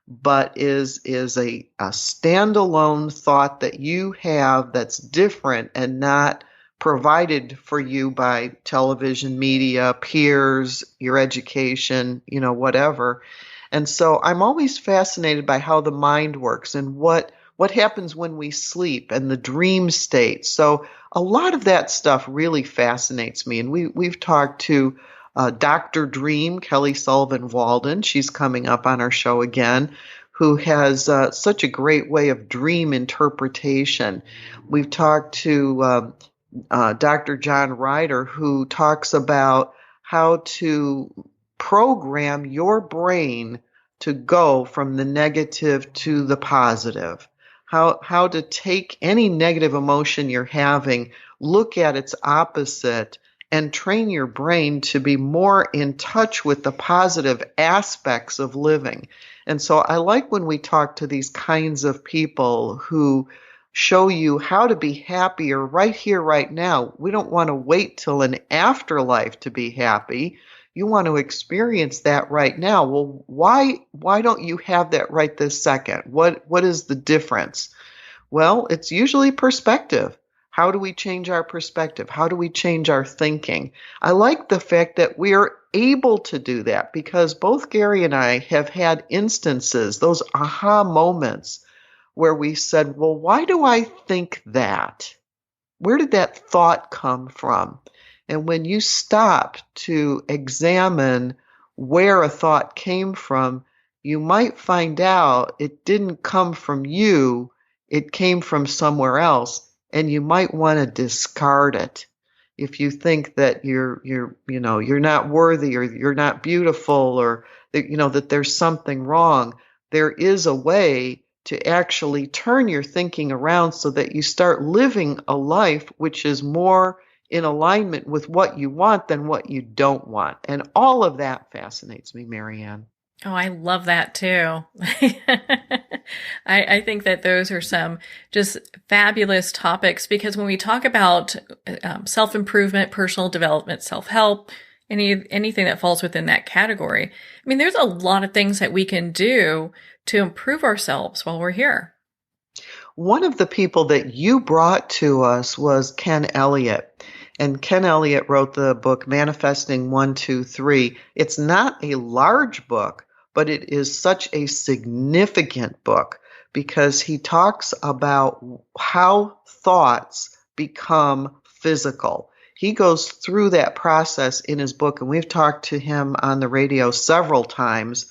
but is a standalone thought that you have that's different and not provided for you by television, media, peers, your education, whatever. And so I'm always fascinated by how the mind works and what happens when we sleep and the dream state. So a lot of that stuff really fascinates me. And we've talked to Dr. Dream, Kelly Sullivan Walden. She's coming up on our show again, who has such a great way of dream interpretation. We've talked to Dr. John Ryder, who talks about how to program your brain to go from the negative to the positive, how to take any negative emotion you're having, look at its opposite, and train your brain to be more in touch with the positive aspects of living. And so I like when we talk to these kinds of people who show you how to be happier right here, right now. We don't want to wait till an afterlife to be happy. You want to experience that right now. Well, why don't you have that right this second? What is the difference? Well, it's usually perspective. How do we change our perspective? How do we change our thinking? I like the fact that we are able to do that, because both Gary and I have had instances, those aha moments, where we said, well, why do I think that? Where did that thought come from? And when you stop to examine where a thought came from, you might find out it didn't come from you, it came from somewhere else, and you might want to discard it. If you think that you're not worthy, or you're not beautiful, or that there's something wrong, there is a way to actually turn your thinking around so that you start living a life which is more in alignment with what you want than what you don't want. And all of that fascinates me, Marianne. Oh, I love that too. I think that those are some just fabulous topics, because when we talk about self-improvement, personal development, self-help, anything that falls within that category, I mean, there's a lot of things that we can do to improve ourselves while we're here. One of the people that you brought to us was Ken Elliott. And Ken Elliott wrote the book Manifesting 1, 2, 3. It's not a large book, but it is such a significant book, because he talks about how thoughts become physical. He goes through that process in his book, and we've talked to him on the radio several times,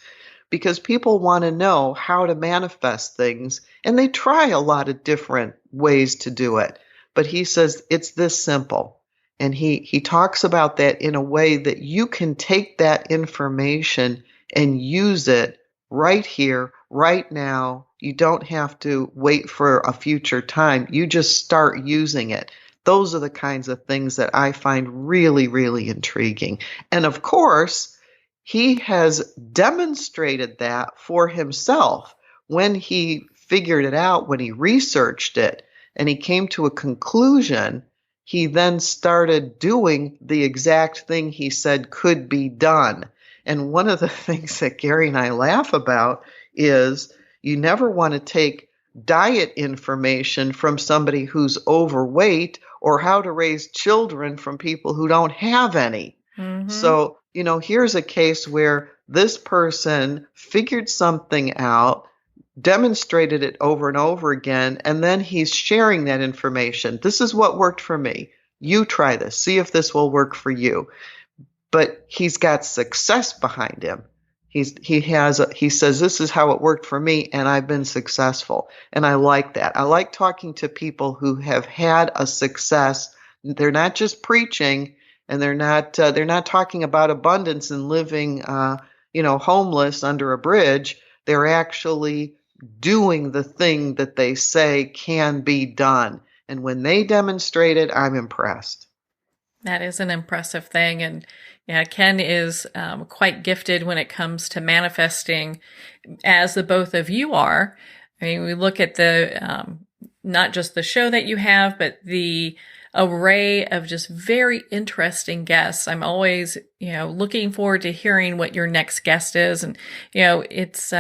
because people want to know how to manifest things, and they try a lot of different ways to do it. But he says it's this simple. And he talks about that in a way that you can take that information and use it right here, right now. You don't have to wait for a future time. You just start using it. Those are the kinds of things that I find really, really intriguing. And of course, he has demonstrated that for himself when he figured it out, when he researched it, and he came to a conclusion. He then started doing the exact thing he said could be done. And one of the things that Gary and I laugh about is you never want to take diet information from somebody who's overweight or how to raise children from people who don't have any. Mm-hmm. So, here's a case where this person figured something out, demonstrated it over and over again, and then he's sharing that information. This is what worked for me. You try this. See if this will work for you. But he's got success behind him. He says, this is how it worked for me, and I've been successful. And I like that. I like talking to people who have had a success. They're not just preaching, and they're not talking about abundance and living, homeless under a bridge. They're actually doing the thing that they say can be done. And when they demonstrate it, I'm impressed. That is an impressive thing. And yeah, Ken is quite gifted when it comes to manifesting, as the both of you are. I mean, we look at the, not just the show that you have, but the array of just very interesting guests. I'm always, looking forward to hearing what your next guest is. And, it's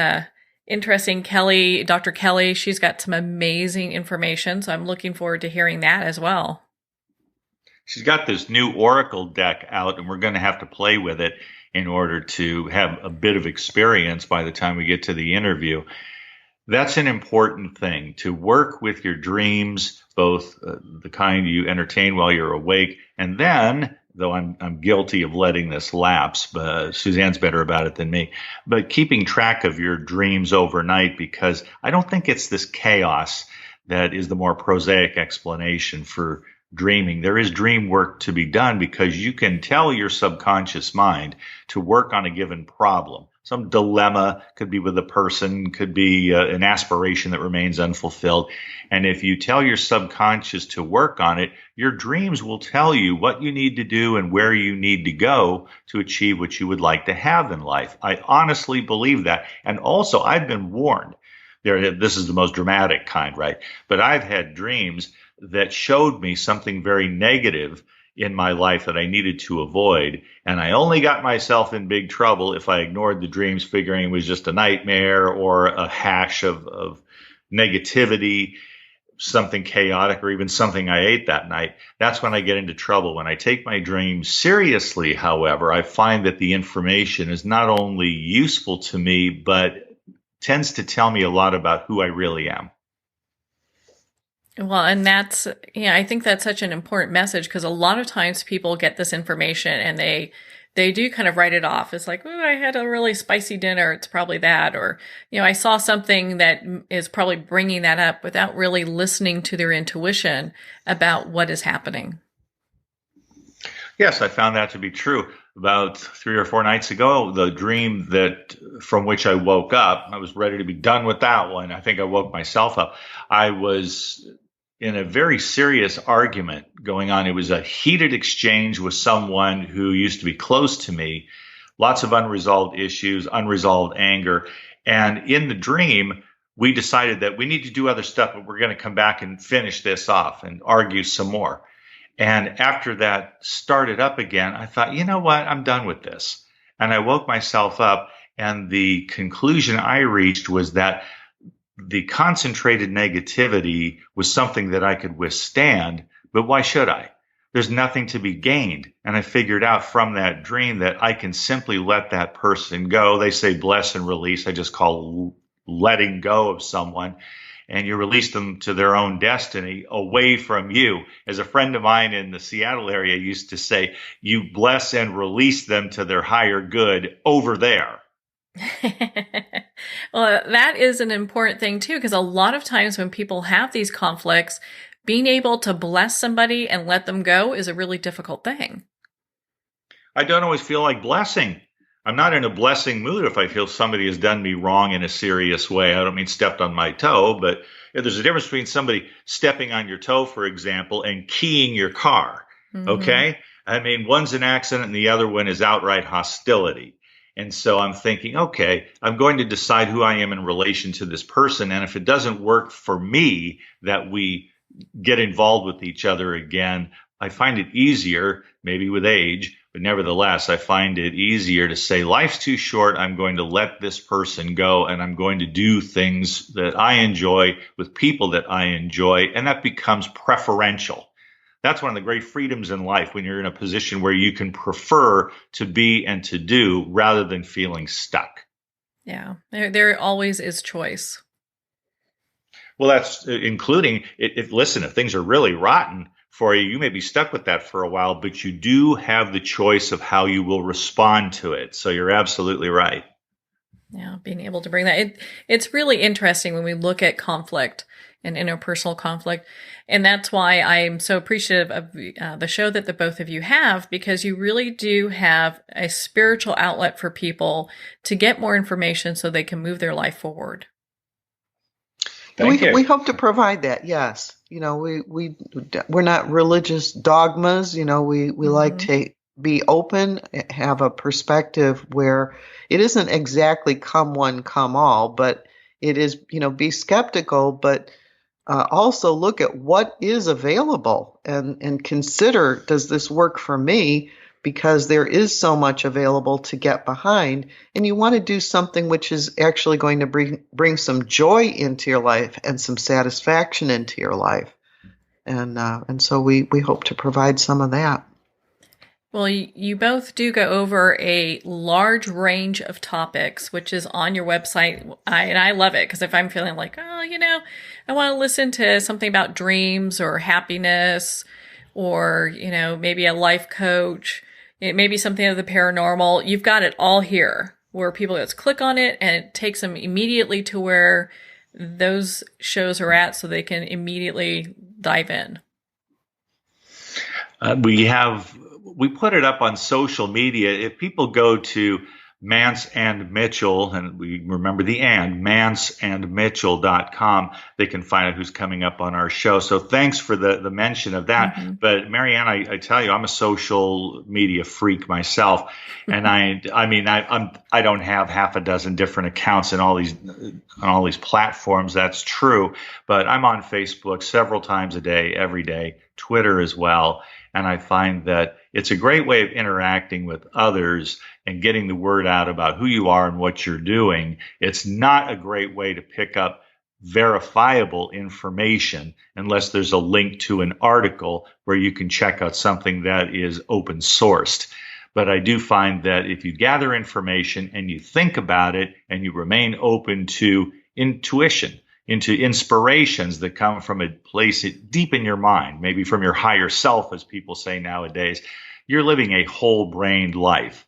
interesting. Dr. Kelly, she's got some amazing information. So I'm looking forward to hearing that as well. She's got this new Oracle deck out, and we're going to have to play with it in order to have a bit of experience by the time we get to the interview. That's an important thing, to work with your dreams, both the kind you entertain while you're awake, and then, though I'm guilty of letting this lapse, but Suzanne's better about it than me, but keeping track of your dreams overnight, because I don't think it's this chaos that is the more prosaic explanation for dreaming. There is dream work to be done, because you can tell your subconscious mind to work on a given problem. Some dilemma, could be with a person, could be an aspiration that remains unfulfilled. And if you tell your subconscious to work on it, your dreams will tell you what you need to do and where you need to go to achieve what you would like to have in life. I honestly believe that. And also, I've been warned. This is the most dramatic kind, right? But I've had dreams that showed me something very negative in my life that I needed to avoid. And I only got myself in big trouble if I ignored the dreams, figuring it was just a nightmare or a hash of negativity, something chaotic, or even something I ate that night. That's when I get into trouble. When I take my dreams seriously, however, I find that the information is not only useful to me, but tends to tell me a lot about who I really am. Well, and that's, I think that's such an important message, because a lot of times people get this information and they do kind of write it off. It's like, oh, I had a really spicy dinner. It's probably that. Or, I saw something that is probably bringing that up, without really listening to their intuition about what is happening. Yes, I found that to be true. About 3 or 4 nights ago, the dream from which I woke up, I was ready to be done with that one. I think I woke myself up. I was in a very serious argument going on. It was a heated exchange with someone who used to be close to me. Lots of unresolved issues, unresolved anger. And in the dream, we decided that we need to do other stuff, but we're going to come back and finish this off and argue some more. And after that started up again, I thought, you know what? I'm done with this. And I woke myself up, and the conclusion I reached was that the concentrated negativity was something that I could withstand, but why should I? There's nothing to be gained. And I figured out from that dream that I can simply let that person go. They say bless and release. I just call letting go of someone. And you release them to their own destiny away from you. As a friend of mine in the Seattle area used to say, you bless and release them to their higher good over there. Well, that is an important thing too, because a lot of times when people have these conflicts, being able to bless somebody and let them go is a really difficult thing. I don't always feel like blessing. I'm not in a blessing mood if I feel somebody has done me wrong in a serious way. I don't mean stepped on my toe, but there's a difference between somebody stepping on your toe, for example, and keying your car. Mm-hmm. Okay? I mean, one's an accident and the other one is outright hostility. And so I'm thinking, okay, I'm going to decide who I am in relation to this person. And if it doesn't work for me that we get involved with each other again, I find it easier, maybe with age, But nevertheless, I find it easier to say, life's too short. I'm going to let this person go, and I'm going to do things that I enjoy with people that I enjoy. And that becomes preferential. That's one of the great freedoms in life, when you're in a position where you can prefer to be and to do rather than feeling stuck. Yeah, there always is choice. Well, that's including listen, if things are really rotten for you, you may be stuck with that for a while, but you do have the choice of how you will respond to it. So you're absolutely right. Yeah, being able to bring that. It's really interesting when we look at conflict and interpersonal conflict. And that's why I'm so appreciative of the show that the both of you have, because you really do have a spiritual outlet for people to get more information so they can move their life forward. We hope to provide that. Yes. We're not religious dogmas. We like to be open, have a perspective where it isn't exactly come one, come all, but it is, be skeptical, but also look at what is available and consider, does this work for me? Because there is so much available to get behind, and you want to do something which is actually going to bring some joy into your life and some satisfaction into your life. And so we hope to provide some of that. Well, you both do go over a large range of topics, which is on your website. And I love it, because if I'm feeling like, I want to listen to something about dreams or happiness, or, maybe a life coach, it may be something of the paranormal, you've got it all here, where people just click on it and it takes them immediately to where those shows are at, so they can immediately dive in. We put it up on social media. If people go to Mantz and Mitchell, and we remember the mantzandmitchell.com, they can find out who's coming up on our show. So thanks for the mention of that. Mm-hmm. But Marianne, I tell you, I'm a social media freak myself, and I don't have half a dozen different accounts on all these platforms. That's true, but I'm on Facebook several times a day, every day, Twitter as well. And I find that it's a great way of interacting with others and getting the word out about who you are and what you're doing. It's not a great way to pick up verifiable information unless there's a link to an article where you can check out something that is open sourced. But I do find that if you gather information and you think about it and you remain open to intuition, into inspirations that come from a place deep in your mind, maybe from your higher self, as people say nowadays, you're living a whole-brained life.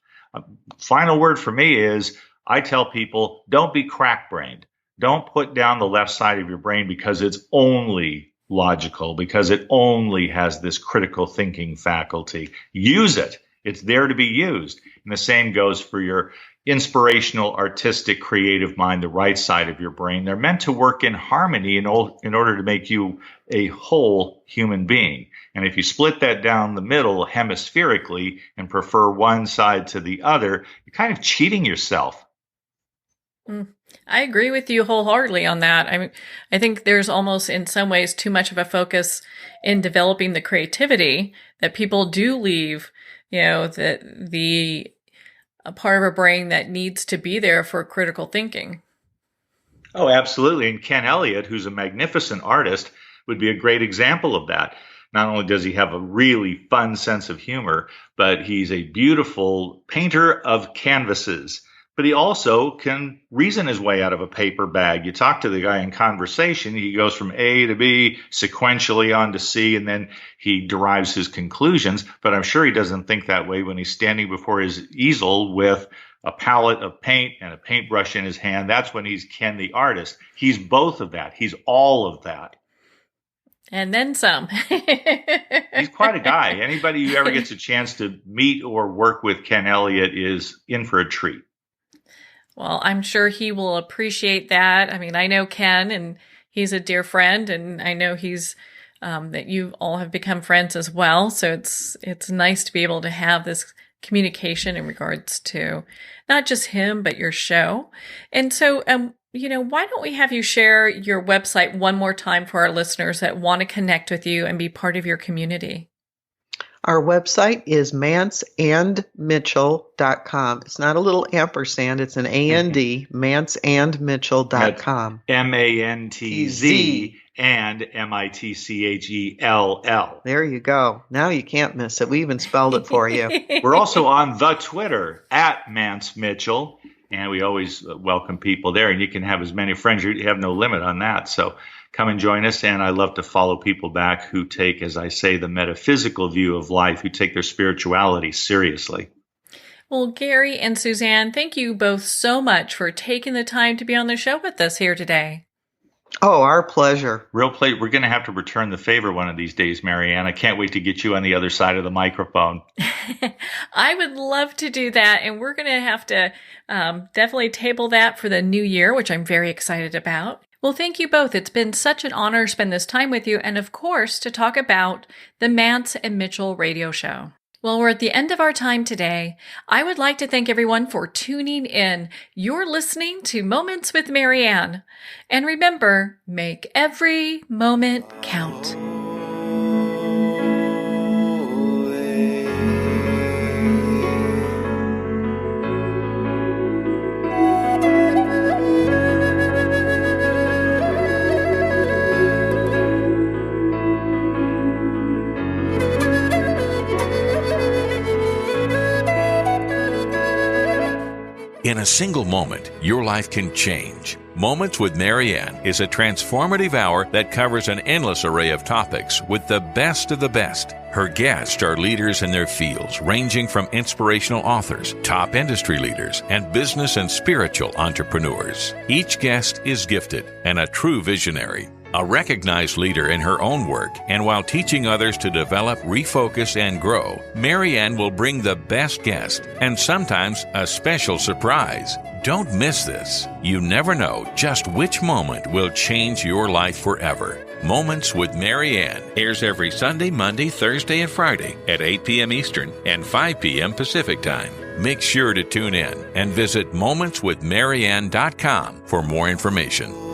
Final word for me is, I tell people, don't be crack-brained. Don't put down the left side of your brain because it's only logical, because it only has this critical thinking faculty. Use it. It's there to be used. And the same goes for your inspirational, artistic, creative mind, the right side of your brain. They're meant to work in harmony in order to make you a whole human being. And if you split that down the middle hemispherically and prefer one side to the other, you're kind of cheating yourself. I agree with you wholeheartedly on that. I think there's almost in some ways too much of a focus in developing the creativity that people do leave, the a part of our brain that needs to be there for critical thinking. Oh, absolutely. And Ken Elliott, who's a magnificent artist, would be a great example of that. Not only does he have a really fun sense of humor, but he's a beautiful painter of canvases. But he also can reason his way out of a paper bag. You talk to the guy in conversation, he goes from A to B, sequentially on to C, and then he derives his conclusions. But I'm sure he doesn't think that way when he's standing before his easel with a palette of paint and a paintbrush in his hand. That's when he's Ken the artist. He's both of that. He's all of that. And then some. He's quite a guy. Anybody who ever gets a chance to meet or work with Ken Elliott is in for a treat. Well, I'm sure he will appreciate that. I know Ken, and he's a dear friend, and I know he's that you all have become friends as well. So it's nice to be able to have this communication in regards to not just him, but your show. And so, why don't we have you share your website one more time for our listeners that want to connect with you and be part of your community? Our website is mantzandmitchell.com. It's not a little ampersand, it's an A-N-D, mantzandmitchell.com. MANTZ and MITCHELL. There you go. Now you can't miss it. We even spelled it for you. We're also on the Twitter, @MantzMitchell, and we always welcome people there. And you can have as many friends. You have no limit on that. So come and join us. And I love to follow people back who take, as I say, the metaphysical view of life, who take their spirituality seriously. Well, Gary and Suzanne, thank you both so much for taking the time to be on the show with us here today. Oh, our pleasure. Real pleasure. We're going to have to return the favor one of these days, Marianne. I can't wait to get you on the other side of the microphone. I would love to do that, and we're going to have to definitely table that for the new year, which I'm very excited about. Well, thank you both. It's been such an honor to spend this time with you, and of course, to talk about the Mantz and Mitchell radio show. Well, we're at the end of our time today. I would like to thank everyone for tuning in. You're listening to Moments with Marianne. And remember, make every moment count. In a single moment, your life can change. Moments with Marianne is a transformative hour that covers an endless array of topics with the best of the best. Her guests are leaders in their fields, ranging from inspirational authors, top industry leaders, and business and spiritual entrepreneurs. Each guest is gifted and a true visionary, a recognized leader in her own work, and while teaching others to develop, refocus, and grow, Marianne will bring the best guest and sometimes a special surprise. Don't miss this. You never know just which moment will change your life forever. Moments with Marianne airs every Sunday, Monday, Thursday, and Friday at 8 p.m. Eastern and 5 p.m. Pacific Time. Make sure to tune in and visit momentswithmarianne.com for more information.